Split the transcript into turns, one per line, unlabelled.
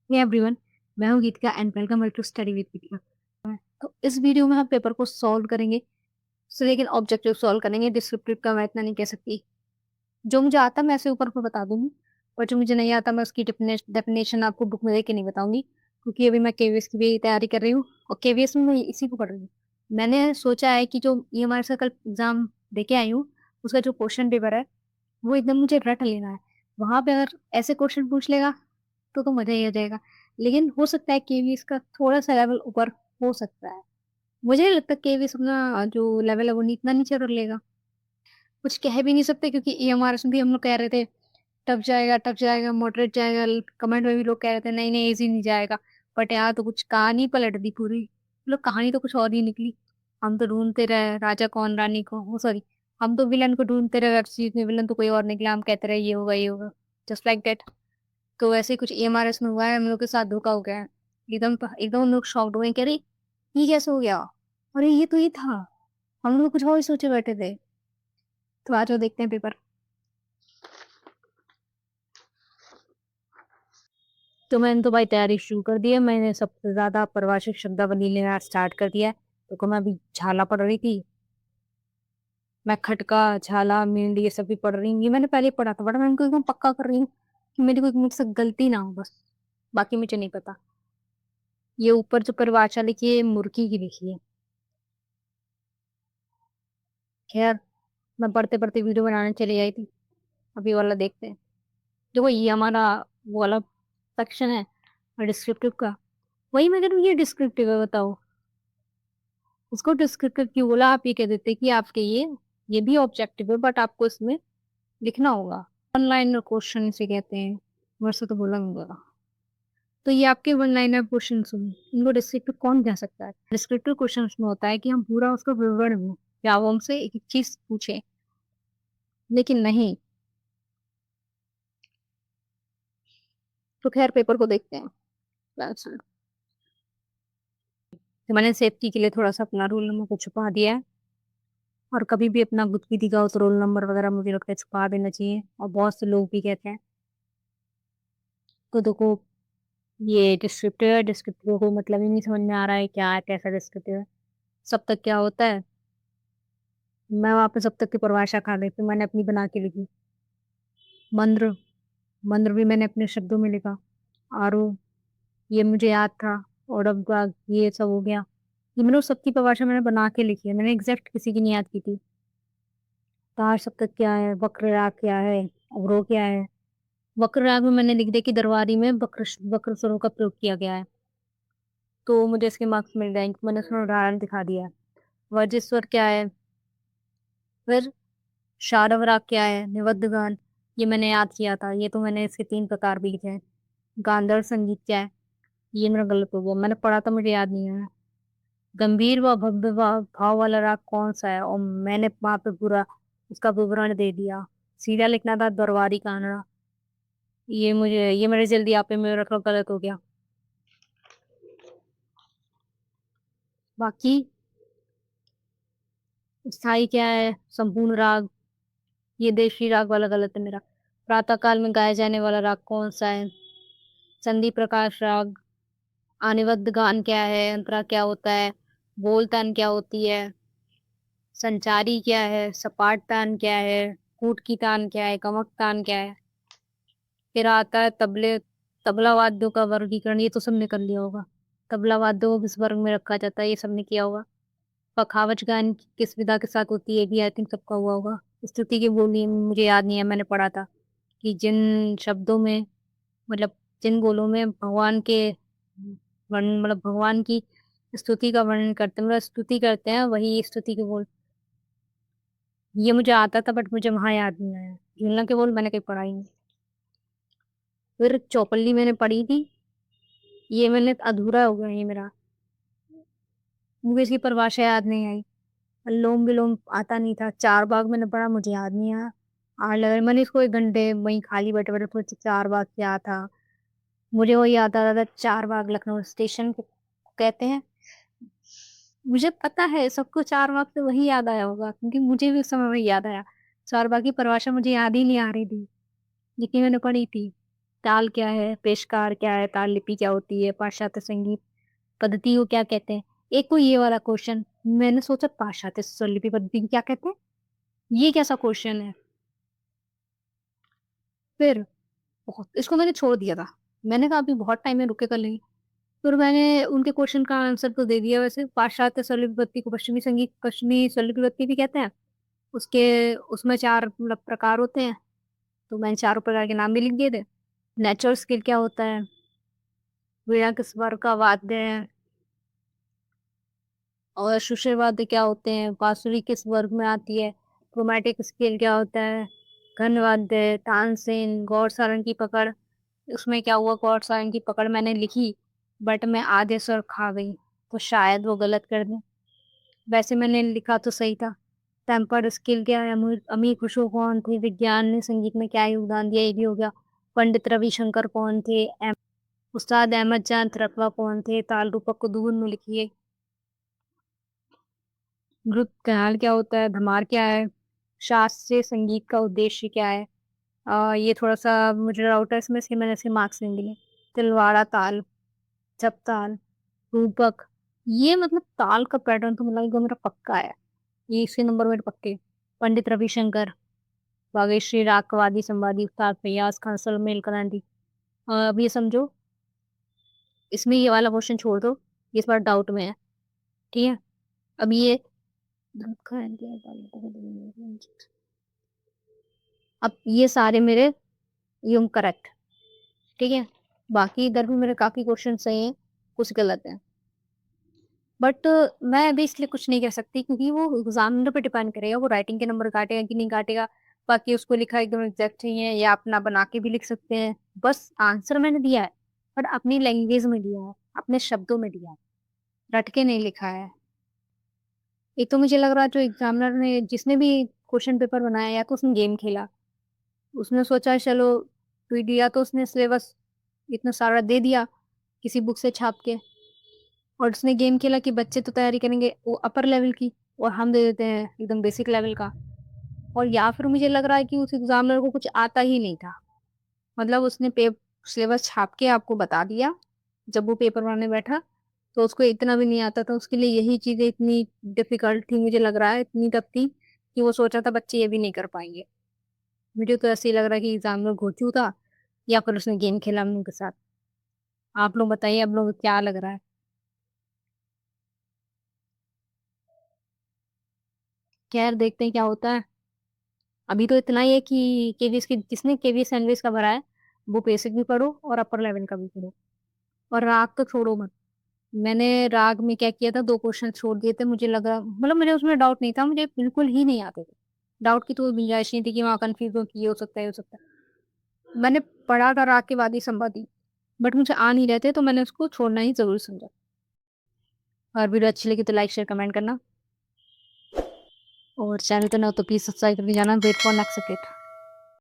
हे everyone, मैं हूँ Geetika and welcome back to study with Geetika. तो इस वीडियो में हम पेपर को सॉल्व करेंगे। लेकिन ऑब्जेक्टिव सॉल्व करेंगे, डिस्क्रिप्टिव का मैं इतना नहीं कह सकती। जो मुझे आता मैं ऐसे ऊपर ऊपर बता दूंगी, और जो मुझे नहीं आता मैं उसकी डेफिनेशन आपको बुक में देख के नहीं बताऊंगी, क्योंकि अभी मैं केवीएस की भी तैयारी कर रही हूँ और केवीएस में मैं इसी को पढ़ रही हूँ। मैंने सोचा है कि जो ये हमारे से कल एग्जाम दे के आई हूँ, उसका जो क्वेश्चन पेपर है वो एकदम मुझे रट लेना है। वहां पे अगर ऐसे क्वेश्चन पूछ लेगा तो मजा ही आ जाएगा। लेकिन हो सकता है केवीएस का थोड़ा सा लेवल ऊपर हो सकता है। मुझे नहीं लगता केवीएस अपना जो लेवल है वो इतना नीचे कर लेगा। कुछ कह भी नहीं सकते, क्योंकि ईएमआरएस में भी हम लोग कह रहे थे टफ जाएगा, मॉडरेट जाएगा। कमेंट में भी लोग कह रहे थे नहीं नहीं इजी नहीं जाएगा। बट यहाँ तो कुछ कहानी पलट दी पूरी। मतलब कहानी तो कुछ और ही निकली। हम तो ढूंढते रहे राजा कौन रानी को, वो सॉरी, हम तो विलन को ढूंढते रहे, वेब सीरीज में विलन तो कोई और निकला, हम कहते रहे ये होगा, जस्ट लाइक दैट। तो वैसे ही कुछ ईएमआरएस में हुआ है, हम लोग के साथ धोखा हो गया है। एकदम एकदम हम लोग शॉक्ड हुए कि अरे ये कैसे हो गया, अरे ये तो ये था, हम लोग कुछ और ही सोचे बैठे थे। तो आज वो देखते हैं पेपर। तो मैंने तो भाई तैयारी शुरू कर दी है। मैंने सबसे ज्यादा परिभाषिक शब्दावली लेना स्टार्ट कर दिया है। तो मैं अभी झाला पढ़ रही थी। मैं खटका झाला मींड ये सब भी पढ़ रही हूँ। ये मैंने पहले ही पढ़ा था, बट मैं इनको एकदम पक्का कर रही हूँ कि मेरी कोई मुझसे गलती ना हो बस। बाकी मुझे नहीं पता। ये ऊपर जो परिभाषा लिखी है मुर्गी की लिखी है। खैर, मैं पढ़ते पढ़ते वीडियो बनाने चली आई थी। अभी वाला देखते हैं। देखो ये हमारा वो वाला सेक्शन है डिस्क्रिप्टिव का। वही मैं कह रही हूँ, ये डिस्क्रिप्टिव है बताओ। उसको डिस्क्रिप्टिव क्यों बोला? आप ये कह देते कि आपके ये भी ऑब्जेक्टिव है, बट आपको इसमें लिखना होगा। ऑनलाइन क्वेश्चन इसे कहते हैं। वैसे तो बोला होगा। तो ये आपके वन लाइनर क्वेश्चन सुन, इनको डिस्क्रिप्टिव कौन कह सकता है? डिस्क्रिप्टिव क्वेश्चन में होता है कि हम पूरा उसका विवरण दें या वो हमसे एक एक चीज पूछे। लेकिन नहीं। तो खैर पेपर को देखते हैं। तो मैंने सेफ्टी के लिए थोड़ा सा अपना रोल नंबर को छुपा दिया है। और कभी भी अपना कुछ भी दिखाओ तो रोल नंबर वगैरह मुझे लगता है छुपा देना चाहिए, और बहुत से लोग भी कहते हैं। तो देखो, ये डिस्क्रिप्टिव है। डिस्क्रिप्टिव को मतलब ही नहीं समझ में आ रहा है क्या है, कैसा डिस्क्रिप्टिव है। सब तक क्या होता है, मैं वहां पे सब तक की परिभाषा खा गई, फिर मैंने अपनी बना के लिखी। मंद्र, मंद्र भी मैंने अपने शब्दों में लिखा। आरो, ये मुझे याद था। और अब ये सब हो गया। ये मैंने उस सबकी परिभाषा मैंने बना के लिखी है, मैंने एग्जैक्ट किसी की नहीं याद की थी। तार शब्द क्या है, वक्र राग क्या है, अवरोह क्या है। वक्र राग में मैंने लिख दिया कि दरबारी में वक्र वक्र स्वरों का प्रयोग किया गया है। तो मुझे इसके मार्क्स मिल जाएंगे। मैंने उसमें उदाहरण दिखा दिया है। वर्जिस्वर क्या है, फिर शारव राग क्या है, निबद्ध गान, ये मैंने याद किया था। ये तो मैंने इसके 3 प्रकार भी लिखे हैं। गांधार संगीत क्या है, ये मेरा गलत हो गया, मैंने पढ़ा था मुझे याद नहीं है। गंभीर व भव्य भाव वाला राग कौन सा है, और मैंने वहां पे पूरा उसका विवरण दे दिया। सीधा लिखना था दरबारी कानड़ा। ये मेरे जल्दी आपे में रखना गलत हो गया। बाकी स्थाई क्या है, संपूर्ण राग, ये देशी राग वाला गलत है मेरा। प्रातः काल में गाया जाने वाला राग कौन सा है, संधि प्रकाश राग। अनिबद्ध गान क्या है, अंतरा क्या होता है, बोल तान क्या होती है, संचारी क्या है, सपाट तान क्या है, कूट की तान क्या है, कमक तान क्या है। फिर आता है तबले, तबला वाद्यों का वर्गीकरण, ये तो सबने कर लिया होगा। तबला वाद्यों को किस वर्ग में रखा जाता है, ये सबने किया होगा। पखावज गान किस विधा के साथ होती है, भी आई थिंक सबका हुआ होगा। स्तुति की बोली मुझे याद नहीं है, मैंने पढ़ा था कि जिन शब्दों में, मतलब जिन बोलों में भगवान के वर्णन, मतलब भगवान की स्तुति का वर्णन करते हैं, मतलब स्तुति करते हैं, वही स्तुति के बोल। ये मुझे आता था बट मुझे वहां याद नहीं आया। झूलना के बोल मैंने कहीं पढ़ा ही नहीं। फिर चौपल्ली मैंने पढ़ी थी, ये मैंने अधूरा हो गया ये मेरा। मुझे इसकी परिभाषा याद नहीं आई। अनुलोम विलोम आता नहीं था। चार बाग मैंने पढ़ा, मुझे याद नहीं आया। आर लेवल मैंने इसको 1 घंटे वहीं खाली बैठे बैठे सोचा चार बाग क्या था। मुझे वो याद आ रहा था, चार बाग लखनऊ स्टेशन को कहते हैं। मुझे पता है सबको चार बाग से वही याद आया होगा, क्योंकि मुझे भी उस समय वही याद आया। चार बाग की परिभाषा मुझे याद ही नहीं आ रही थी, जितनी मैंने पढ़ी थी। ताल क्या है, पेशकार क्या है, ताल लिपि क्या होती है, पाश्चात्य संगीत पद्धति को क्या कहते हैं? एक को ये वाला क्वेश्चन, मैंने सोचा पाश्चात्य स्वरलिपि पद्धति को क्या कहते हैं? ये कैसा क्वेश्चन है? फिर बहुत इसको मैंने छोड़ दिया था। मैंने कहा अभी बहुत टाइम है, रुक के कर लेंगे। फिर मैंने उनके क्वेश्चन का आंसर तो दे दिया वैसे, पाश्चात्य स्वरलिपि पद्धति को पश्चिमी स्वरलिपि पद्धति भी कहते हैं। उसके उसमें 4 मतलब प्रकार होते हैं, तो मैंने चारों प्रकार के नाम भी लिख दिए थे। नेचुरल स्केल क्या होता है? वीणा किस स्वर का वाद्य है? और शुष्य वाद्य क्या होते हैं? बांसुरी किस वर्ग में आती है? क्रोमैटिक स्केल क्या होता है? घन वाद्य, तानसेन, गौड़ सारंग की पकड़। उसमें क्या हुआ, गौड़ सारंग की पकड़ मैंने लिखी, बट मैं आधे स्वर खा गई, तो शायद वो गलत कर दें। वैसे मैंने लिखा तो सही था। टेम्पर्ड स्केल क्या है? अमीर खुसरो कौन थे? विज्ञान ने संगीत में क्या योगदान दिया? ये भी हो गया। पंडित रविशंकर कौन थे? उस्ताद अहमद जान थरकवा कौन थे? ताल रूपक को दूर में लिखिए। नृत्य ख्याल क्या होता है? धमार क्या है? शास्त्रीय संगीत का उद्देश्य क्या है? ये थोड़ा-सा मुझे डाउट है इसमें, इसलिए मैंने इसके मार्क्स नहीं दिए। तिलवाड़ा ताल, जप ताल, रूपक, ये मतलब ताल का पैटर्न तो मतलब एकदम मेरा पक्का है। ये इसके नंबर मेरे पक्के। पंडित रविशंकर, बागेश्री राग कव्वाली संवादी, उस्ताद फैयाज खान, सलमेल कलांडी। अब ये समझो, इसमें ये वाला क्वेश्चन छोड़ दो, ये इस बार डाउट में है, ठीक है? अब ये अब ये सारे मेरे यूँ करेक्ट, ठीक है? बाकी इधर भी मेरे काफ़ी क्वेश्चन सही हैं, कुछ गलत हैं। बट मैं अभी इसलिए कुछ नहीं कह सकती क्योंकि वो एग्ज़ामिनर पे डिपेंड करेगा, वो राइटिंग के नंबर काटेगा कि नहीं काटेगा। बाकी उसको लिखा एकदम एग्ज़ैक्ट नहीं है, या अपना बना के भी लिख सकते हैं। बस आंसर मैंने दिया है, बट अपनी लैंग्वेज में दिया है, अपने शब्दों में दिया है, रट के नहीं लिखा है। एक तो मुझे लग रहा है जो एग्ज़ामिनर ने जिसने भी क्वेश्चन पेपर बनाया, या तो उसने गेम खेला। उसने सोचा चलो दिया तो उसने सिलेबस इतना सारा दे दिया किसी बुक से छाप के, और उसने गेम खेला कि बच्चे तो तैयारी करेंगे वो अपर लेवल की, और हम दे देते हैं एकदम बेसिक लेवल का। और या फिर मुझे लग रहा है कि उस एग्जामिनर को कुछ आता ही नहीं था, मतलब उसने पे सिलेबस छाप के आपको बता दिया, जब वो पेपर बनाने बैठा तो उसको इतना भी नहीं आता था, उसके लिए यही चीजें इतनी डिफिकल्ट थी, मुझे लग रहा है इतनी टफ थी कि वो सोचा था बच्चे ये भी नहीं कर पाएंगे। मुझे तो ऐसे ही लग रहा है कि एग्जामिनर घोंचू था, या फिर उसने गेम खेला हम लोग के साथ। आप लोग बताइए, आप लोग को क्या लग रहा है? खैर देखते हैं क्या होता है। अभी तो इतना ही है कि केवीएस की जिसने केवीएस एनवीएस का भरा है, वो बेसिक भी पढ़ो और अपर लेवल का भी पढ़ो, और राग तो छोड़ो मत। मैंने राग में क्या किया था, 2 क्वेश्चन छोड़ दिए थे, मुझे लगा मतलब मुझे उसमें डाउट नहीं था, मुझे बिल्कुल ही नहीं आते थे। डाउट की तो कोई गुंजाइश नहीं थी कि वहाँ कन्फ्यूज़ हो कि ये हो सकता है, ये हो सकता है। मैंने पढ़ा था राग के वादी संवादी, बट मुझे आ नहीं रहे थे, तो मैंने उसको छोड़ना ही ज़रूर समझा। और वीडियो अच्छी लगी तो लाइक, शेयर, कमेंट करना, और चैनल पे नए हो तो प्लीज़ सब्सक्राइब करके जाना। Wait for next update.